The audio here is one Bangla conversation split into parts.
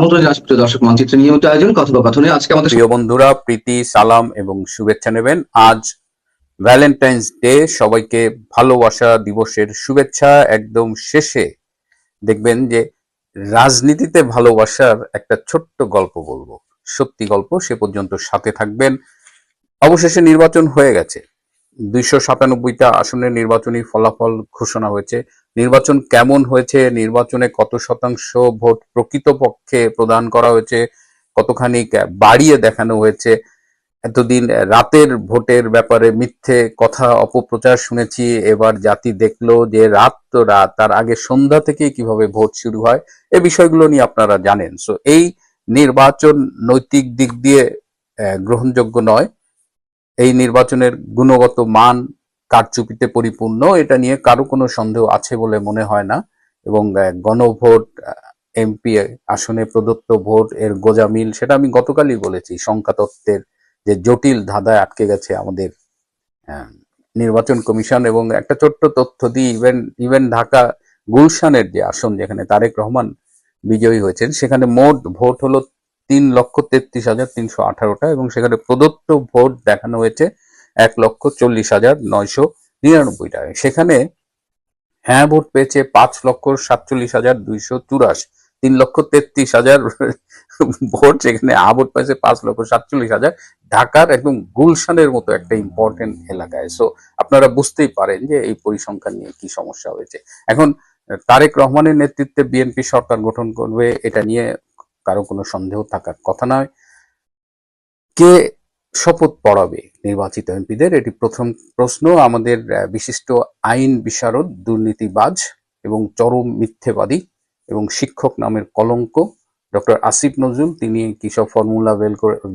আমন্ত্রণ জানাচ্ছি প্রিয় দর্শক মানচিত্রের নিয়মিত আয়োজন কথোপকথনে। আজকে আমাদের প্রিয় বন্ধুরা, প্রীতি, সালাম এবং শুভেচ্ছা নেবেন। আজ ভ্যালেন্টাইন্স ডে, সবাইকে ভালোবাসা দিবসের শুভেচ্ছা। একদম শেষে দেখবেন যে রাজনীতিতে ভালোবাসার একটা ছোট্ট গল্প বলবো, সত্যি গল্প। সে পর্যন্ত সাথে থাকবেন। অবশেষে নির্বাচন হয়ে গেছে। 297টা আসনের নির্বাচনী ফলাফল ঘোষণা হয়েছে। নির্বাচন কেমন হয়েছে, নির্বাচনে কত শতাংশ ভোট প্রকৃতপক্ষে প্রদান করা হয়েছে, কতখানি বাড়িয়ে দেখানো হয়েছে। এতদিন রাতের ভোটের ব্যাপারে মিথ্যে কথা অপপ্রচার শুনেছি, এবার জাতি দেখলো যে রাত তো রাত, তার আগে সন্ধ্যা থেকে কিভাবে ভোট শুরু হয়। এই বিষয়গুলো নিয়ে আপনারা জানেন। সো এই নির্বাচন নৈতিক দিক দিয়ে গ্রহণযোগ্য নয়। এই নির্বাচনের গুণগত মান কারচুপিতে পরিপূর্ণ, এটা নিয়ে কারো কোনো সন্দেহ আছে বলে মনে হয় না। এবং গণভোট, এমপি আসনে প্রদত্ত ভোট এর গোঁজামিল, সেটা আমি গতকালই বলেছি। সংখ্যাতত্ত্বের যে জটিল ধাঁধায় আটকে গেছে আমাদের নির্বাচন কমিশন। এবং একটা ছোট্ট তথ্য দিই, ইভেন ঢাকা গুলশানের যে আসন যেখানে তারেক রহমান বিজয়ী হয়েছেন, সেখানে মোট ভোট হলো 3,33,318টা এবং সেখানে প্রদত্ত ভোট দেখানো হয়েছে 1,40,999টা। সেখানে হ্যাঁ ভোট পেয়েছে 5,47,284। 3,33,000 ভোট, সেখানে ভোট পেয়েছে 5,47,000। ঢাকার একদম গুলশানের মতো একটা ইম্পর্টেন্ট এলাকায়। সো আপনারা বুঝতেই পারেন যে এই পরিসংখ্যান নিয়ে কি সমস্যা হয়েছে। এখন তারেক রহমানের নেতৃত্বে বিএনপি সরকার গঠন করবে, এটা নিয়ে কারো কোনো সন্দেহ থাকার কথা নয়। কে শপথ পড়াবে নির্বাচিত এমপিদের, এটি প্রথম প্রশ্ন। আমাদের বিশিষ্ট আইন বিশারদ, দুর্নীতিবাজ এবং চরম মিথ্যেবাদী এবং শিক্ষক নামের কলঙ্ক ডক্টর আসিফ নজরুল, তিনি কি সব ফর্মুলা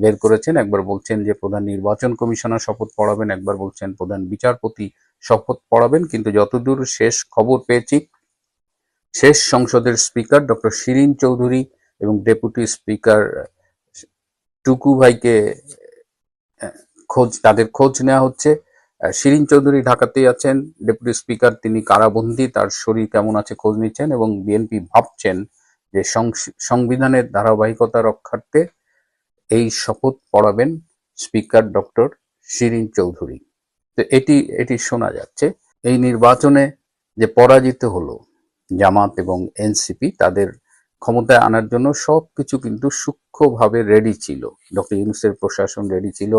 বের করেছেন। একবার বলছেন যে প্রধান নির্বাচন কমিশনার শপথ পড়াবেন, একবার বলছেন প্রধান বিচারপতি শপথ পড়াবেন। কিন্তু যতদূর শেষ খবর পেয়েছি, শেষ সংসদের স্পিকার ডক্টর শিরিন চৌধুরী এবং ডেপুটি স্পিকার টুকু ভাইকে তাদের খোঁজ নেওয়া হচ্ছে। শিরিন চৌধুরী ঢাকাতেই আছেন, ডেপুটি স্পিকার তিনি কারাবন্দী, তার শরীর কেমন আছে খোঁজ নিচ্ছেন। এবং বিএনপি ভাবছেন যে সংবিধানের ধারাবাহিকতা রক্ষার্থে এই শপথ পড়াবেন স্পিকার ডক্টর শিরিন চৌধুরী। তো এটি শোনা যাচ্ছে। এই নির্বাচনে যে পরাজিত হলো জামাত এবং এনসিপি, তাদের ক্ষমতায় আনার জন্য সবকিছু কিন্তু সূক্ষ্মভাবে রেডি ছিল। ডক্টর ইউনূসের প্রশাসন রেডি ছিল,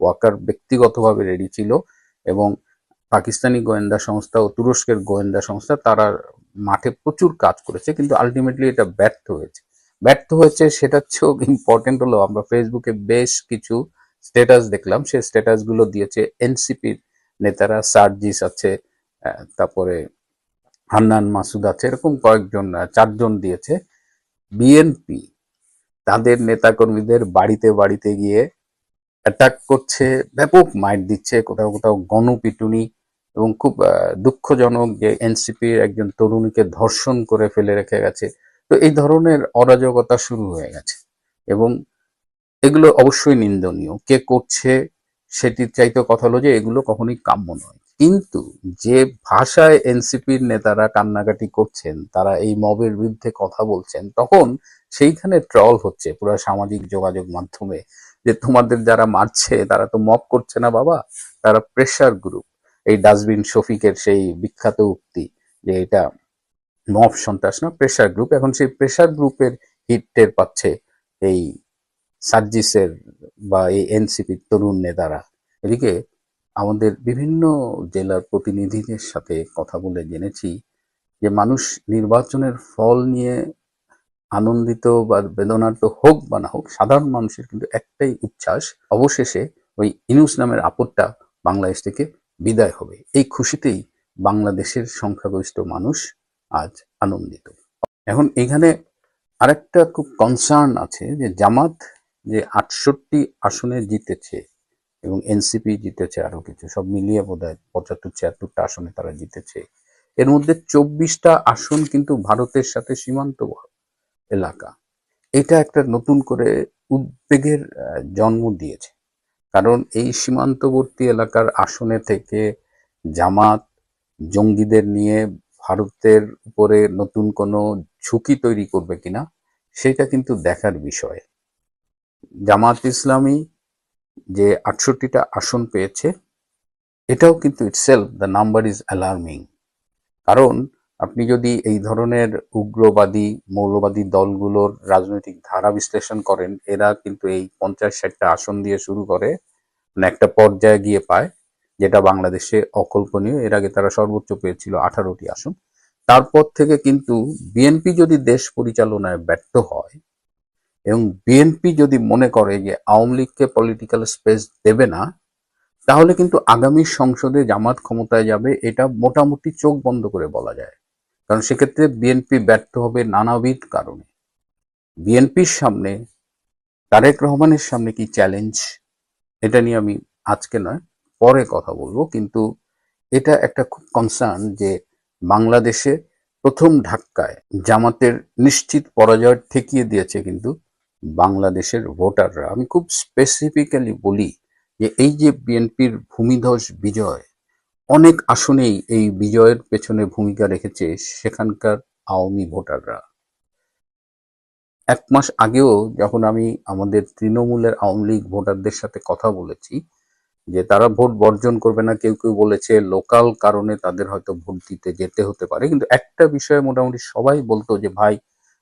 ওয়াকার ব্যক্তিগতভাবে রেডি ছিল, এবং পাকিস্তানি গোয়েন্দা সংস্থা ও তুরস্কের গোয়েন্দা সংস্থা তারা মাঠে প্রচুর কাজ করেছে। কিন্তু আলটিমেটলি এটা ব্যর্থ হয়েছে। সেটা চেয়েও ইম্পর্টেন্ট হলো, আমরা ফেসবুকে বেশ কিছু স্ট্যাটাস দেখলাম, সেই স্ট্যাটাস গুলো দিয়েছে এনসিপির নেতারা। সার্জিস আছে, তারপরে হান্নান মাসুদ আছে, এরকম কয়েকজন, 4জন দিয়েছে। বিএনপি তাদের নেতাকর্মীদের বাড়িতে বাড়িতে গিয়ে অ্যাটাক করছে, ব্যাপক মাইর দিচ্ছে, কোথাও কোথাও গণপিটুনি। এবং খুব দুঃখজনক যে এনসিপির একজন তরুণীকে ধর্ষণ করে ফেলে রেখে গেছে। তো এই ধরনের অরাজকতা শুরু হয়ে গেছে এবং এগুলো অবশ্যই নিন্দনীয়। কে করছে সেটির চাইতে কথা হলো যে এগুলো কখনোই কাম্য নয়। কিন্তু যে ভাষায় এনসিপির নেতারা কান্নাকাটি করছেন, তারা এই মবের বিরুদ্ধে কথা বলছেন, তখন সেইখানে ট্রল হচ্ছে পুরো সামাজিক যোগাযোগ মাধ্যমে যে তোমাদের যারা মারছে তারা তো মব করছে না বাবা, তারা প্রেসার গ্রুপ। এই ডাস্টবিন শফিকের সেই বিখ্যাত উক্তি যে এটা মব সন্ত্রাস না, প্রেসার গ্রুপ। এখন সেই প্রেসার গ্রুপের হিট টের পাচ্ছে এই সার্জিসের বা এই এনসিপির তরুণ নেতারা। এদিকে আমাদের বিভিন্ন জেলার প্রতিনিধিদের সাথে কথা বলে জেনেছি যে মানুষ নির্বাচনের ফল নিয়ে আনন্দিত বা বেদনার্ত হোক বা না হোক, সাধারণ মানুষের কিন্তু একটাই উচ্ছ্বাস, অবশেষে ওই ইউনূস নামের আপদটা বাংলাদেশ থেকে বিদায় হবে। এই খুশিতেই বাংলাদেশের সংখ্যাগরিষ্ঠ মানুষ আজ আনন্দিত। এখন এখানে আরেকটা খুব কনসার্ন আছে যে জামাত যে 68 আসনে জিতেছে এবং এনসিপি জিতেছে আরো কিছু, সব মিলিয়ে বোধহয় 75-76টা আসনে তারা জিতেছে। এর মধ্যে 24টা আসন কিন্তু ভারতের সাথে সীমান্ত এলাকা। এটা একটা নতুন করে উদ্বেগের জন্ম দিয়েছে। কারণ এই সীমান্তবর্তী এলাকার আসনে থেকে জামাত জঙ্গিদের নিয়ে ভারতের উপরে নতুন কোনো ঝুঁকি তৈরি করবে কিনা সেটা কিন্তু দেখার বিষয়। জামাত ইসলামী যে ৬৮টা আসন পেয়েছে, এটাও কিন্তু itself the number is alarming. কারণ আপনি যদি এই ধরনের উগ্রবাদী মৌলবাদী দলগুলোর রাজনৈতিক ধারা বিশ্লেষণ করেন, এরা কিন্তু এই ৫০-৬০টা আসন দিয়ে শুরু করে, মানে একটা পর্যায়ে গিয়ে পায় যেটা বাংলাদেশে অকল্পনীয়। এর আগে তারা সর্বোচ্চ পেয়েছিল ১৮টি আসন। তারপর থেকে কিন্তু বিএনপি যদি দেশ পরিচালনায় ব্যর্থ হয় এবং বিএনপি যদি মনে করে যে আওয়ামী লীগকে পলিটিক্যাল স্পেস দেবে না, তাহলে কিন্তু আগামী সংসদে জামাত ক্ষমতায় যাবে, এটা মোটামুটি চোখ বন্ধ করে বলা যায়। কারণ সেক্ষেত্রে বিএনপি ব্যর্থ হবে নানাবিধ কারণে। বিএনপির সামনে, তারেক রহমানের সামনে কি চ্যালেঞ্জ, এটা নিয়ে আমি আজকে নয় পরে কথা বলবো, কিন্তু এটা একটা খুব কনসার্ন যে বাংলাদেশে প্রথম ধাক্কায় জামাতের নিশ্চিত পরাজয় ঠেকিয়ে দিয়েছে কিন্তু বাংলাদেশের ভোটাররা। আমি খুব স্পেসিফিক্যালি বলি যে এই যে বিএনপির ভূমিধস বিজয়, অনেক আসনেই এই বিজয়ের পেছনে ভূমিকা রেখেছে সেখানকার আওয়ামী ভোটাররা। ১ মাস আগেও যখন আমি আমাদের তৃণমূলের আওয়ামী লীগ ভোটারদের সাথে কথা বলেছি যে তারা ভোট বর্জন করবে না, কেউ কেউ বলেছে লোকাল কারণে তাদের হয়তো ভোট দিতে যেতে হতে পারে, কিন্তু একটা বিষয়ে মোটামুটি সবাই বলতো যে ভাই,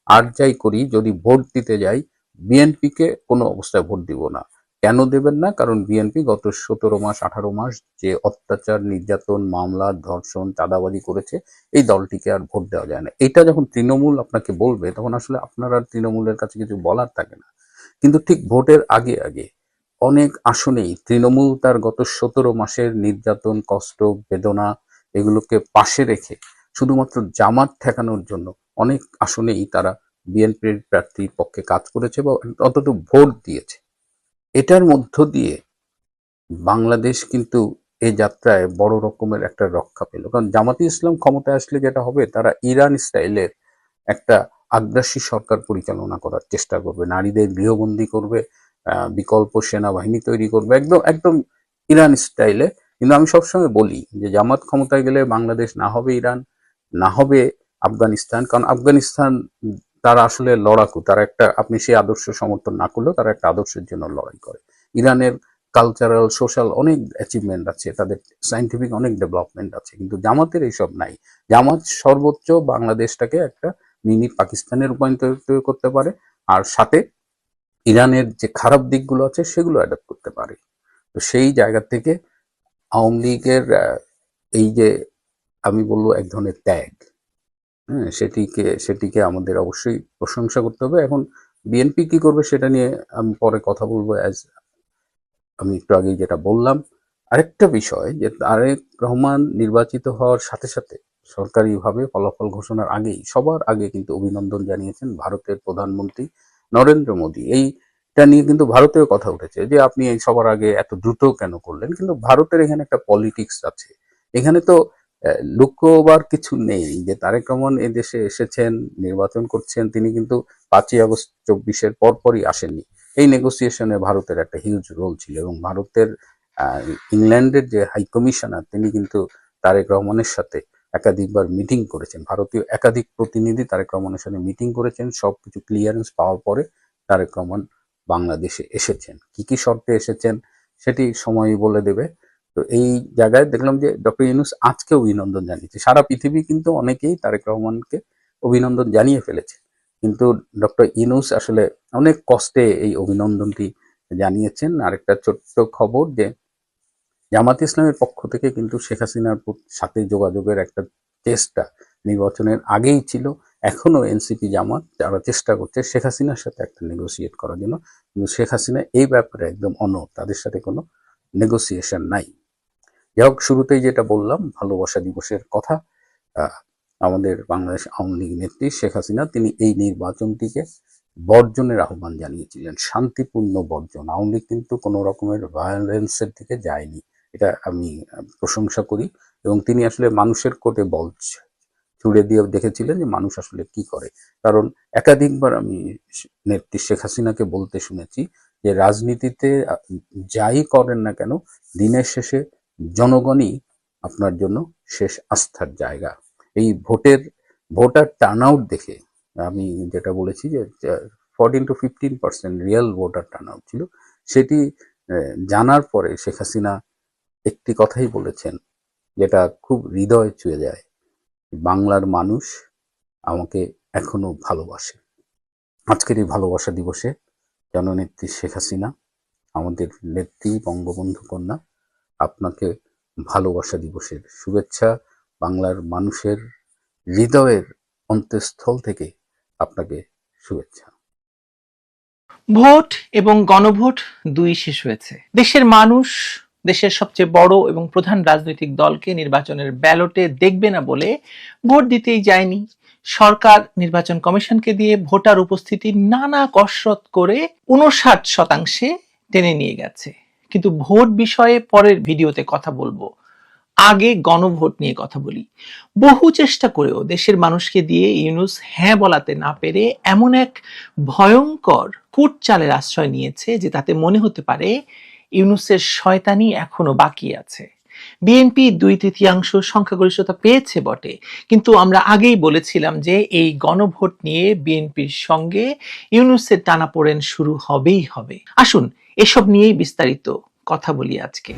আর যাই করি যদি ভোট দিতে যাই বিএনপিকে কোনো অবস্থায় ভোট দিব না। কেন দেবেন না? কারণ বিএনপি গত ১৭ মাস ১৮ মাস যে অত্যাচার, নির্যাতন, মামলা, ধর্ষণ, চাঁদাবাজি করেছে, এই দলটিকে আর ভোট দেওয়া যায় না। এটা যখন তৃণমূল আপনাকে বলবে তখন আসলে আপনার আর তৃণমূলের কাছে কিছু বলার থাকে না। কিন্তু ঠিক ভোটের আগে আগে অনেক আসনেই তৃণমূল তার গত ১৭ মাসের নির্যাতন, কষ্ট, বেদনা এগুলোকে পাশে রেখে শুধুমাত্র জামাত ঠেকানোর জন্য অনেক আসনেই তারা বিএনপির প্রার্থীর পক্ষে কাজ করেছে বা অন্তত ভোট দিয়েছে। এটার মধ্য দিয়ে বাংলাদেশ কিন্তু এ যাত্রায় বড় রকমের একটা রক্ষা পেল। কারণ জামাতে ইসলাম ক্ষমতায় আসলে যেটা হবে, তারা ইরান স্টাইলের একটা আগ্রাসী সরকার পরিচালনা করার চেষ্টা করবে, নারীদের গৃহবন্দী করবে, বিকল্প সেনাবাহিনী তৈরি করবে, একদম একদম ইরান স্টাইলে। কিন্তু আমি সবসময় বলি যে জামাত ক্ষমতায় গেলে বাংলাদেশ না হবে ইরান, না হবে আফগানিস্তান। কারণ আফগানিস্তান তারা আসলে লড়াকু, তারা একটা, আপনি সেই আদর্শ সমর্থন না করলেও তারা একটা আদর্শের জন্য লড়াই করে। ইরানের কালচারাল, সোশ্যাল অনেক অ্যাচিভমেন্ট আছে, তাদের সায়েন্টিফিক অনেক ডেভেলপমেন্ট আছে, কিন্তু জামাতের এইসব নাই। জামাত সর্বোচ্চ বাংলাদেশটাকে একটা মিনি পাকিস্তানে রূপান্তরিত করতে পারে, আর সাথে ইরানের যে খারাপ দিকগুলো আছে সেগুলো অ্যাডাপ্ট করতে পারে। তো সেই জায়গা থেকে আওয়ামী লীগের এই যে আমি বলবো এক ধরনের ত্যাগ, হ্যাঁ, সেটিকে আমাদের অবশ্যই প্রশংসা করতে হবে। এখন বিএনপি কি করবে সেটা নিয়ে আমি পরে কথা বলবো। আমি একটু আগে যেটা বললাম, আরেকটা বিষয় যে তারেক রহমান নির্বাচিত হওয়ার সাথে সাথে সরকারিভাবে ফলাফল ঘোষণার আগেই সবার আগে কিন্তু অভিনন্দন জানিয়েছেন ভারতের প্রধানমন্ত্রী নরেন্দ্র মোদী। এইটা নিয়ে কিন্তু ভারতেও কথা উঠেছে যে আপনি এই সবার আগে এত দ্রুত কেন করলেন। কিন্তু ভারতের এখানে একটা পলিটিক্স আছে, এখানে তো লুকোবার কিছু নেই যে তারেক রহমান এই দেশে এসেছেন, নির্বাচন করছেন, তিনি কিন্তু ৫ই আগস্ট ২৪-এর পরপরই আসেননি। এই নেগোসিয়েশনে ভারতের একটা হিউজ রোল ছিল, এবং ভারতের ইংল্যান্ডের যে হাই কমিশনার তিনি কিন্তু তারেক রহমানের সাথে একাধিকবার মিটিং করেছেন। ভারতীয় একাধিক প্রতিনিধি তারেক রহমানের সাথে মিটিং করেছেন, সবকিছু ক্লিয়ারেন্স পাওয়ার পরে তারেক রহমান বাংলাদেশে এসেছেন। কি কি শর্তে এসেছেন সেটি সময়ই বলে দেবে। তো এই জায়গায় দেখলাম যে ডক্টর ইউনূস আজকে অভিনন্দন জানিয়েছে, সারা পৃথিবী কিন্তু অনেকেই তারেক রহমানকে অভিনন্দন জানিয়ে ফেলেছে, কিন্তু ডক্টর ইউনূস আসলে অনেক কষ্টে এই অভিনন্দনটি জানিয়েছেন। আরেকটা ছোট্ট খবর যে জামাত ইসলামের পক্ষ থেকে কিন্তু শেখ হাসিনার সাথে যোগাযোগের একটা চেষ্টা নির্বাচনের আগেই ছিল। এখনো এনসিপি জামাত যারা চেষ্টা করছে শেখ হাসিনার সাথে একটা নেগোসিয়েট করার জন্য, কিন্তু শেখ হাসিনা এই ব্যাপারে একদম অনড়, তাদের সাথে কোনো নেগোসিয়েশন নাই। যাই হোক, শুরুতেই যেটা বললাম ভালোবাসা দিবসের কথা, আমাদের বাংলাদেশ আওয়ামী লীগ নেত্রী শেখ হাসিনা তিনি এই নির্বাচনটিকে বর্জনের আহ্বান জানিয়েছিলেন, শান্তিপূর্ণ বর্জন। আওয়ামী লীগ কিন্তু কোনো রকমের ভায়োলেন্সের দিকে যায়নি, এটা আমি প্রশংসা করি। এবং তিনি আসলে মানুষের কোর্টে বল ছুড়ে দিয়ে দেখেছিলেন যে মানুষ আসলে কি করে। কারণ একাধিকবার আমি নেত্রী শেখ হাসিনাকে বলতে শুনেছি যে রাজনীতিতে যাই করেন না কেন, দিনের শেষে জনগণই আপনার জন্য শেষ আস্থার জায়গা। এই ভোটার টার্ন আউট দেখে আমি যেটা বলেছি যে 14 to 15% real voter turn out ছিল, সেটি জানার পরে শেখ হাসিনা একটি কথাই বলেছেন যেটা খুব হৃদয় ছুঁয়ে যায়, বাংলার মানুষ আমাকে এখনো ভালোবাসে। আজকের এই ভালোবাসা দিবসে জননেত্রী শেখ হাসিনা, আমাদের নেত্রী বঙ্গবন্ধু কন্যা, আপনাকে ভালোবাসা দিবসের শুভেচ্ছা। বাংলার মানুষের হৃদয়ের অন্তঃস্থল থেকে আপনাকে শুভেচ্ছা। ভোট এবং গণভোট দুই শেষ হয়েছে। দেশের মানুষ দেশের সবচেয়ে বড় এবং প্রধান রাজনৈতিক দলকে নির্বাচনের ব্যালটে দেখবে না বলে ভোট দিতেই যায়নি। সরকার নির্বাচন কমিশনকে দিয়ে ভোটার উপস্থিতি নানা কসরত করে 59% টেনে নিয়ে গেছে। কিন্তু ভোট বিষয়ে পরের ভিডিওতে কথা বলবো, আগে গণভোট নিয়ে কথা বলি। বহু চেষ্টা করেও দেশের মানুষকে দিয়ে ইউনূস হ্যাঁ বলাতে না পেরে এমন এক ভয়ঙ্কর কূটচালের আশ্রয় নিয়েছে যে তাতে মনে হতে পারে ইউনূসের শয়তানি এখনো বাকি আছে। বিএনপি 2/3 সংখ্যাগরিষ্ঠতা পেয়েছে বটে, কিন্তু আমরা আগেই বলেছিলাম যে এই গণভোট নিয়ে বিএনপির সঙ্গে ইউনূসের টানাপোড়েন শুরু হবেই হবে। আসুন এসব নিয়েই বিস্তারিত কথা বলি আজকে।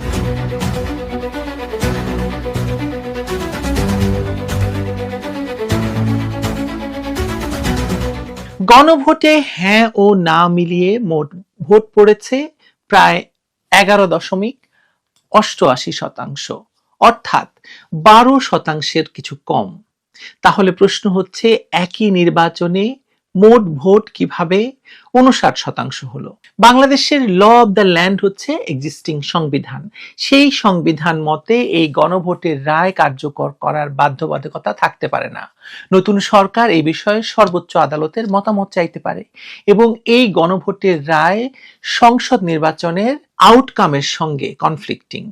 গণভোটে হ্যাঁ ও না মিলিয়ে মোট ভোট পড়েছে প্রায় 11.88%, অর্থাৎ 12%-এর কিছু কম। তাহলে প্রশ্ন হচ্ছে, একই নির্বাচনে মোট ভোট কিভাবে 59% হলো? বাংলাদেশের ল অব দ্য ল্যান্ড হচ্ছে এক্সিস্টিং সংবিধান। সেই সংবিধান মতে এই গণভোটের রায় কার্যকর করার বাধ্যবাধকতা থাকতে পারে না। নতুন সরকার এই বিষয়ে সর্বোচ্চ আদালতের মতামত চাইতে পারে এবং এই গণভোটের রায় সংসদ নির্বাচনের আউটকামের সঙ্গে কনফ্লিক্টিং।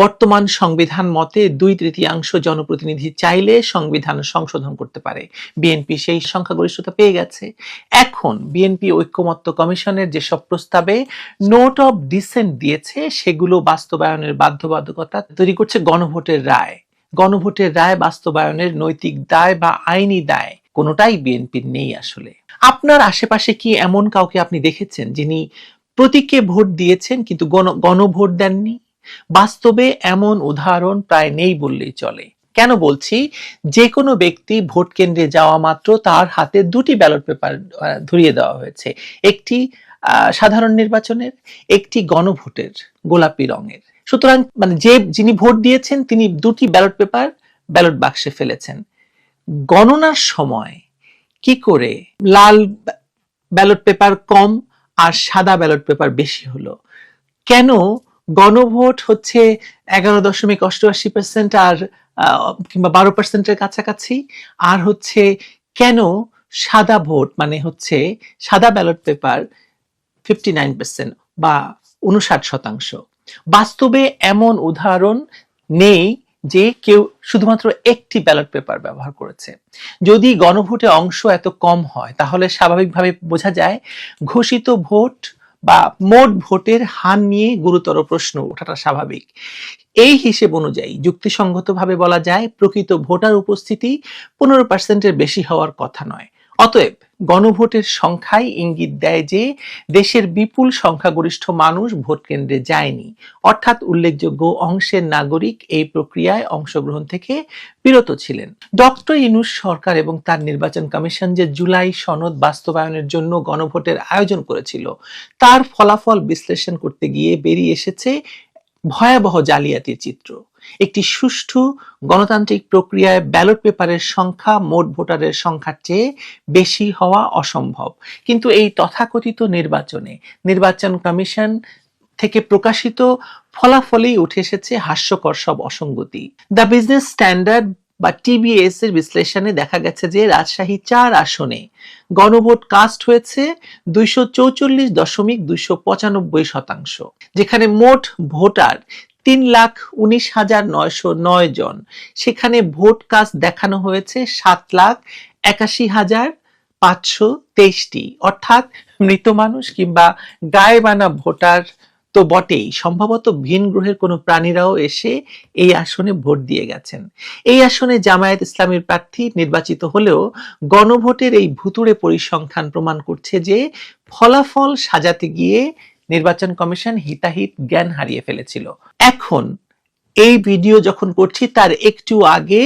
বর্তমান সংবিধান মতে 2/3 জনপ্রতিনিধি চাইলে সংবিধান সংশোধন করতে পারে। বিএনপি সেই সংখ্যাগরিষ্ঠতা পেয়ে গেছে। এখন বিএনপি ঐক্যমত্য কমিশনের যেসব প্রস্তাবে নোট অফ ডিসেন্ট দিয়েছে সেগুলো বাস্তবায়নের বাধ্যবাধকতা তৈরি করছে গণভোটের রায়। গণভোটের রায় বাস্তবায়নের নৈতিক দায় বা আইনি দায় কোনোটাই বিএনপির নেই। আসলে আপনার আশেপাশে কি এমন কাউকে আপনি দেখেছেন যিনি প্রতীকে ভোট দিয়েছেন কিন্তু গণভোট দেননি? বাস্তবে এমন উদাহরণ প্রায় নেই বললেই চলে। কেন বলছি? যে কোনো ব্যক্তি ভোট কেন্দ্রে যাওয়া মাত্র তার হাতে 2টি ব্যালট পেপার ধরিয়ে দেওয়া হয়েছে, একটি সাধারণ নির্বাচনের, একটি গণভোটের গোলাপি রঙের। সুতরাং যিনি ভোট দিয়েছেন তিনি 2টি ব্যালট পেপার ব্যালট বাক্সে ফেলেছেন। গণনার সময় কি করে লাল ব্যালট পেপার কম আর সাদা ব্যালট পেপার বেশি হলো? কেন গণভোট হচ্ছে 11.88% আর কিংবা 12%-এর কাছাকাছি, আর হচ্ছে কেন সাদা ভোট মানে হচ্ছে সাদা ব্যালট পেপার 59% বা 59%? বাস্তবে এমন উদাহরণ নেই যে কেউ শুধুমাত্র একটি ব্যালট পেপার ব্যবহার করেছে। যদি গণভোটে অংশ এত কম হয় তাহলে স্বাভাবিকভাবে বোঝা যায় ঘোষিত ভোট বা মোট ভোটের হার নিয়ে গুরুতর প্রশ্ন ওঠাটা স্বাভাবিক। এই হিসেব অনুযায়ী যুক্তিসঙ্গতভাবে বলা যায় প্রকৃত ভোটার উপস্থিতি 15%-এর বেশি হওয়ার কথা নয়। অতএব গণভোটের সংখ্যাই ইঙ্গিত দেয় যে দেশের বিপুল সংখ্যাগরিষ্ঠ মানুষ ভোট কেন্দ্রে যায়নি, অর্থাৎ উল্লেখযোগ্য অংশের নাগরিক এই প্রক্রিয়ায় অংশগ্রহণ থেকে বিরত ছিলেন। ডক্টর ইউনূস সরকার এবং তার নির্বাচন কমিশন যে জুলাই সনদ বাস্তবায়নের জন্য গণভোটের আয়োজন করেছিল তার ফলাফল বিশ্লেষণ করতে গিয়ে বেরিয়ে এসেছে ভয়াবহ জালিয়াতির চিত্র। একটি সুষ্ঠু গণতান্ত্রিক প্রক্রিয়ায় ব্যালট পেপারের সংখ্যা মোট ভোটারের সংখ্যার চেয়ে বেশি হওয়া অসম্ভব, কিন্তু এই তথাকথিত নির্বাচনে নির্বাচন কমিশন থেকে প্রকাশিত ফলাফলেই উঠে এসেছে হাস্যকর সব অসঙ্গতি। দ্য বিজনেস স্ট্যান্ডার্ড বা টিবিএস এর বিশ্লেষণে দেখা গেছে যে রাজশাহী 4 আসনে গণভোট কাস্ট হয়েছে 244.295%, যেখানে মোট ভোটার 3,19,909 জন। সেখানে ভোট কাস্ট দেখানো হয়েছে 7,81,523টি, অর্থাৎ মৃত মানুষ কিংবা গায়েবানা ভোটার তো বটেই, সম্ভবত ভিন গ্রহের কোনো প্রাণীরাও এসে এই আসনে ভোট দিয়ে গেছেন। এই আসনে জামায়াত ইসলামীর প্রার্থী নির্বাচিত হলেও গণভোটের এই ভুতুড়ে পরিসংখ্যান প্রমাণ করছে যে ফলাফল সাজাতে গিয়ে নির্বাচন কমিশন হিতাহিত জ্ঞান হারিয়ে ফেলেছিল। এখন এই ভিডিও যখন করছি তার একটু আগে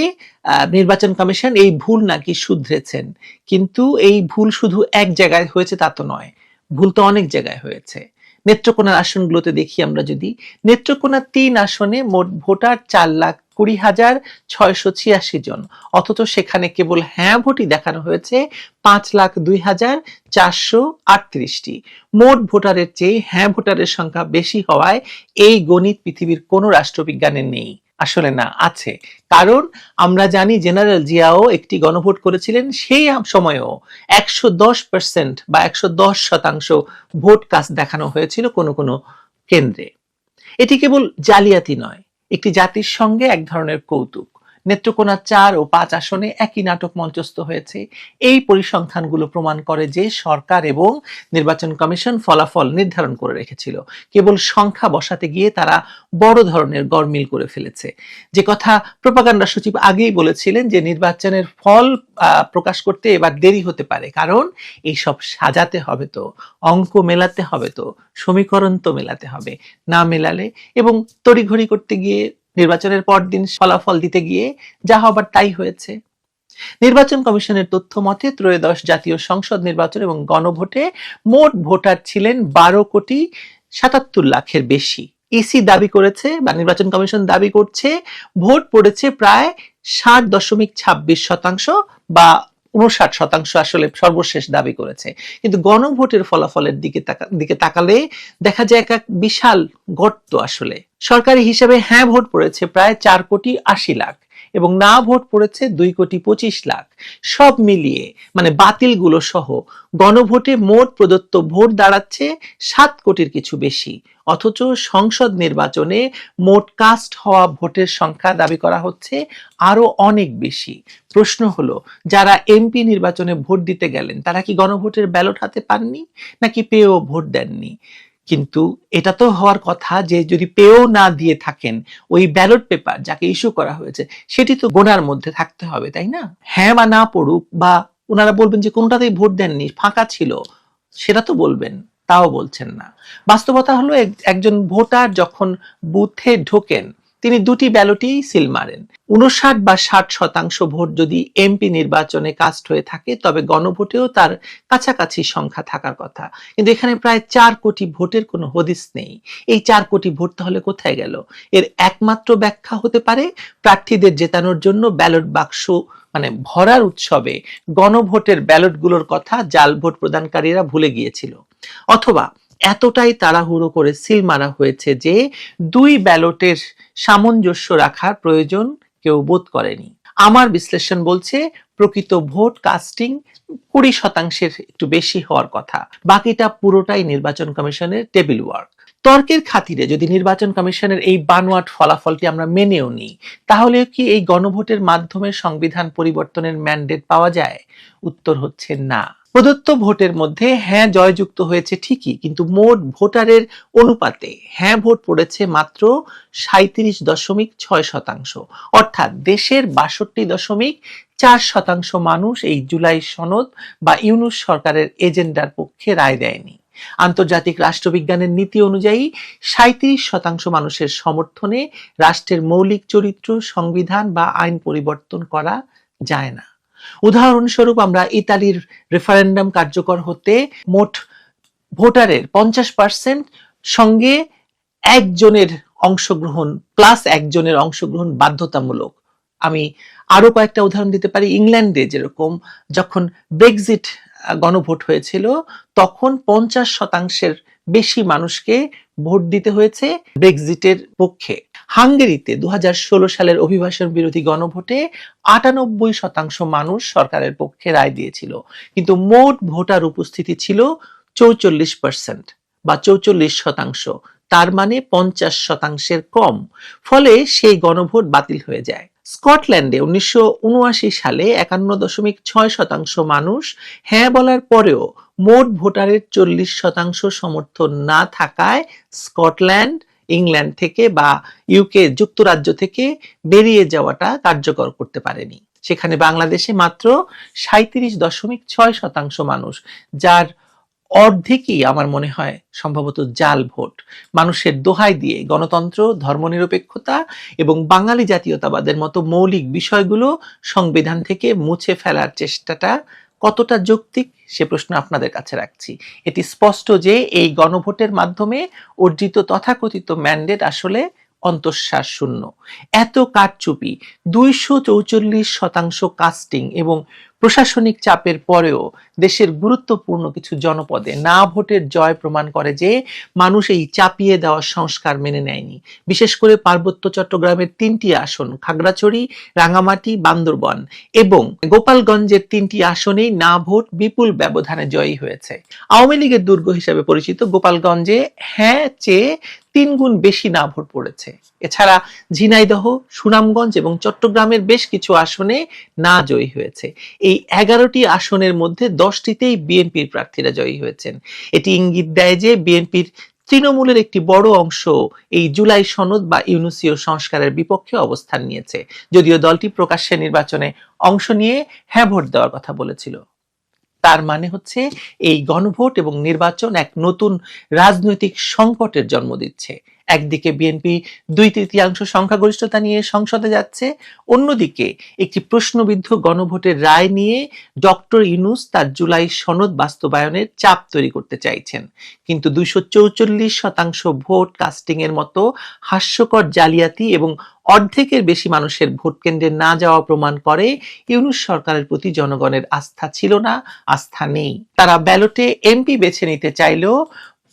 নির্বাচন কমিশন এই ভুল নাকি শুধরেছেন, কিন্তু এই ভুল শুধু এক জায়গায় হয়েছে তা তো নয়, ভুল তো অনেক জায়গায় হয়েছে। নেত্রকোনার আসনগুলোতে দেখি আমরা, যদি নেত্রকোনা 3 আসনে মোট ভোটার 4,20,686 জন, অথচ সেখানে কেবল হ্যাঁ ভোটই দেখানো হয়েছে 5,02,438টি। মোট ভোটারের চেয়ে হ্যাঁ ভোটারের সংখ্যা বেশি হওয়ায় এই গণিত পৃথিবীর কোনো রাষ্ট্রবিজ্ঞানে নেই। আসলে না, আছে। কারণ আমরা জানি জেনারেল জিয়াও একটি গণভোট করেছিলেন, সেই সময়েও 110% বা 110% ভোট কাস্ট দেখানো হয়েছিল কোনো কোনো কেন্দ্রে। এটি কেবল জালিয়াতি নয়, একটি জাতির সঙ্গে এক ধরনের কৌতুক। নেত্রকোনা 4 ও 5 আসনে একই নাটক মঞ্চস্থ হয়েছে। এই পরিসংখ্যানগুলো প্রমাণ করে যে সরকার এবং নির্বাচন কমিশন ফলাফল নির্ধারণ করে রেখেছিল, কেবল সংখ্যা বসাতে গিয়ে তারা বড় ধরনের গরমিল করে ফেলেছে। যে কথা প্রোপাগান্ডা সচিব আগেই বলেছিলেন যে নির্বাচনের ফল প্রকাশ করতে এবার দেরি হতে পারে, কারণ এইসব সাজাতে হবে, তো অঙ্ক মেলাতে হবে, তো সমীকরণ তো মেলাতে হবে, না মেলালে এবং তড়িঘড়ি করতে গিয়ে নির্বাচনের পরদিন ফলাফল দিতে গিয়ে যা হবার তাই হয়েছে। নির্বাচন কমিশনের তথ্য মতে ত্রয়োদশ জাতীয় সংসদ নির্বাচন এবং গণভোটে মোট ভোটার ছিলেন 12,77,00,000-এর বেশি। ইসি দাবি করেছে বা নির্বাচন কমিশন দাবি করছে ভোট পড়েছে প্রায় 60.26% বা 59% আসলে সর্বশেষ দাবি করেছে। কিন্তু গণভোটের ফলাফলের দিকে তাকালে দেখা যায় এক বিশাল গর্ত। আসলে সরকারি হিসাবে হ্যাঁ ভোট পড়েছে প্রায় 4,80,00,000 এবং না ভোট পড়েছে 2,25,00,000। সব মিলিয়ে মানে বাতিলগুলো সহ গণভোটে মোট প্রদত্ত ভোট দাঁড়াচ্ছে 7 কোটির কিছু বেশি, অথচ সংসদ নির্বাচনে মোট কাস্ট হওয়া ভোটের সংখ্যা দাবি করা হচ্ছে আরো অনেক বেশি। প্রশ্ন হলো, যারা এমপি নির্বাচনে ভোট দিতে গেলেন তারা কি গণভোটের ব্যালট হাতে পাননি, নাকি পেয়েও ভোট দেননি? কিন্তু এটা তো হওয়ার কথা যে যদি পেয়েও না দিয়ে থাকেন, ওই ব্যালট পেপার যাকে ইস্যু করা হয়েছে সেটি তো গোনার মধ্যে থাকতে হবে, তাই না? হ্যাঁ বা না পড়ুক, বা ওনারা বলবেন যে কোনটাতেই ভোট দেননি, ফাঁকা ছিল, সেটা তো বলবেন, তাও বলছেন না। বাস্তবতা হলো একজন ভোটার যখন বুথে ঢোকেন তিনি দুটি ব্যালটেই সিল মারেন। 59 বা 60% ভোট যদি এমপি নির্বাচনে কাস্ট হয়ে থাকে তবে গণভোটেও তার কাছাকাছি সংখ্যা থাকার কথা, কিন্তু এখানে প্রায় 4 কোটি ভোটের কোনো হদিস নেই। এই 4 কোটি ভোট তাহলে কোথায় গেল? এর একমাত্র ব্যাখ্যা হতে পারে প্রার্থীদের জেতানোর জন্য ব্যালট বাক্স মানে ভরার উৎসবে গণভোটের ব্যালটগুলোর কথা জাল ভোট প্রদানকারীরা ভুলে গিয়েছিল, অথবা এতটাই তাড়াহুড়ো করে সিল মারা হয়েছে যে 2 ব্যালটের সামঞ্জস্য রাখার প্রয়োজন কেউ বোধ করেনি। আমার বিশ্লেষণ বলছে প্রকৃত ভোট কাস্টিং 20% একটু বেশি হওয়ার কথা, বাকিটা পুরোটাই নির্বাচন কমিশনের টেবিল ওয়ার্ক। তর্কের খাতিরে যদি নির্বাচন কমিশনের এই বানোয়াট ফলাফলটি আমরা মেনেও নিই, তাহলে কি এই গণভোটের মাধ্যমে সংবিধান পরিবর্তনের ম্যান্ডেট পাওয়া যায়? উত্তর হচ্ছে না। প্রদত্ত ভোটের মধ্যে হ্যাঁ জয়যুক্ত হয়েছে ঠিকই, কিন্তু মোট ভোটারের অনুপাতে হ্যাঁ ভোট পড়েছে মাত্র 37.6%, অর্থাৎ দেশের 62.4% মানুষ এই জুলাই সনদ বা ইউনূস সরকারের এজেন্ডার পক্ষে রায় দেয়নি। আন্তর্জাতিক রাষ্ট্রবিজ্ঞানের নীতি অনুযায়ী 37% মানুষের সমর্থনে রাষ্ট্রের মৌলিক চরিত্র, সংবিধান বা আইন পরিবর্তন করা যায় না। উদাহরণস্বরূপ আমরা ইতালির রেফারেন্ডাম কার্যকর হতে মোট ভোটারের 50% সঙ্গে একজনের অংশগ্রহণ প্লাস একজনের অংশগ্রহণ বাধ্যতামূলক। আমি আরো কয়েকটা উদাহরণ দিতে পারি। ইংল্যান্ডে যেরকম যখন ব্রেক্সিট গণভোট হয়েছিল তখন 50%-এর বেশি মানুষকে ভোট দিতে হয়েছে ব্রেক্সিটের পক্ষে। হাঙ্গেরিতে 2016 সালের অভিবাসন বিরোধী গণভোটে 98% মানুষ সরকারের পক্ষে রায় দিয়েছিল, কিন্তু মোট ভোটার উপস্থিতি ছিল 44% বা 44%, তার মানে 50%-এর কম। ফলে সেই গণভোট বাতিল হয়ে যায়। স্কটল্যান্ডে 1979 সালে 51.6% মানুষ হ্যাঁ বলার পরেও মোট ভোটারের 40% সমর্থন না থাকায় স্কটল্যান্ড ইংল্যান্ড থেকে বা ইউকে যুক্তরাজ্য থেকে বেরিয়ে যাওয়াটা কার্যকর করতে পারেনি। সেখানে বাংলাদেশে মাত্র 37.6% মানুষ, যার অর্ধেকই আমার মনে হয় সম্ভবত জাল ভোট, মানুষের দোহাই দিয়ে গণতন্ত্র, ধর্মনিরপেক্ষতা এবং বাঙালি জাতীয়তাবাদের মতো মৌলিক বিষয়গুলো সংবিধান থেকে মুছে ফেলার চেষ্টাটা কতটা যৌক্তিক সে প্রশ্ন আপনাদের কাছে রাখছি। এটি স্পষ্ট যে এই গণভোটের মাধ্যমে অর্জিত তথাকথিত ম্যান্ডেট আসলে অন্তঃশ্বাস শূন্য। এত কারচুপি, 244% কাস্টিং এবং প্রশাসনিক চাপের পরেও দেশের গুরুত্বপূর্ণ কিছু জনপদে না ভোটের জয় প্রমাণ করে যে মানুষ এই চাপিয়ে দেওয়া সংস্কার মেনে নেয়নি। বিশেষ করে পার্বত্য চট্টগ্রামের 3টি আসন, খাগড়াছড়ি, রাঙামাটি, বান্দরবান এবং গোপালগঞ্জের 3টি আসনেই না ভোট বিপুল ব্যবধানে জয়ী হয়েছে। আওয়ামী লীগের দুর্গ হিসেবে পরিচিত গোপালগঞ্জে হ্যাঁ চেয়ে 3 গুণ বেশি না ভোট পড়েছে। এছাড়া ঝিনাইদহ, সুনামগঞ্জ এবং চট্টগ্রামের বেশ কিছু আসনে না জয়ী হয়েছে। এই 11টি আসনের মধ্যে 10টিতেই বিএনপির প্রার্থীরা জয়ী হয়েছেন। এটি ইঙ্গিত দেয় যে বিএনপির তৃণমূলের একটি বড় অংশ এই জুলাই সনদ বা ইউনুসীয় সংস্কারের বিপক্ষে অবস্থান নিয়েছে, যদিও দলটি প্রকাশ্যে নির্বাচনে অংশ নিয়ে হ্যাঁ ভোট দেওয়ার কথা বলেছিল। তার মানে হচ্ছে এই গণভোট এবং নির্বাচন এক নতুন রাজনৈতিক সংকটের জন্ম দিচ্ছে। একদিকে বিএনপি 2/3 সংখ্যাগরিষ্ঠতা নিয়ে সংসদে যাচ্ছে, অন্যদিকে একটি প্রশ্নবিদ্ধ গণভোটের রায় নিয়ে ডক্টর ইউনূস তার জুলাই সনদ বাস্তবায়নের চাপ তৈরি করতে চাইছেন। কিন্তু 244% ভোট কাস্টিং এর মতো হাস্যকর জালিয়াতি এবং অর্ধেকের বেশি মানুষের ভোট কেন্দ্রে না যাওয়া প্রমাণ করে ইউনূস সরকারের প্রতি জনগণের আস্থা ছিল না, আস্থা নেই। তারা ব্যালটে এমপি বেছে নিতে চাইলেও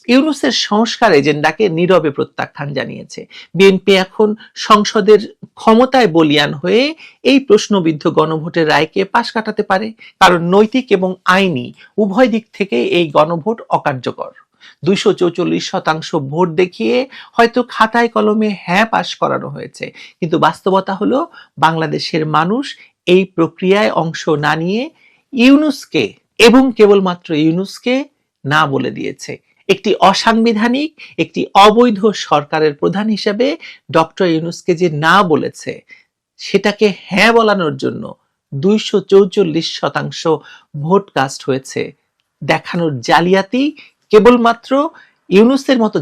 ইউনূসের সংস্কার এজেন্ডাকে নীরবে প্রত্যাখ্যান জানিয়েছে। বিএনপি এখন সংসদের ক্ষমতায় বলীয়ান হয়ে এই প্রশ্নবিদ্ধ গণভোটের রায়কে পাশ কাটাতে পারে, কারণ নৈতিক এবং আইনি উভয় দিক থেকে এই গণভোট অকার্যকর। 244% ভোট দেখিয়ে হয়তো খাতায় কলমে হ্যাঁ পাশ করানো হয়েছে, কিন্তু বাস্তবতা হলো বাংলাদেশের মানুষ এই প্রক্রিয়ায় অংশ না নিয়ে ইউনূসকে এবং কেবলমাত্র ইউনূসকে না বলে দিয়েছে। একটি অসাংবিধানিক, একটি অবৈধ সরকারের প্রধান হিসেবে ডক্টর ইউনূসকে যে না বলেছে, সেটাকে হ্যাঁ বলানোর জন্য 244% ভোট কাস্ট হয়েছে। দেখানোর জালিয়াতি কেবলমাত্র ইউনূসের মতো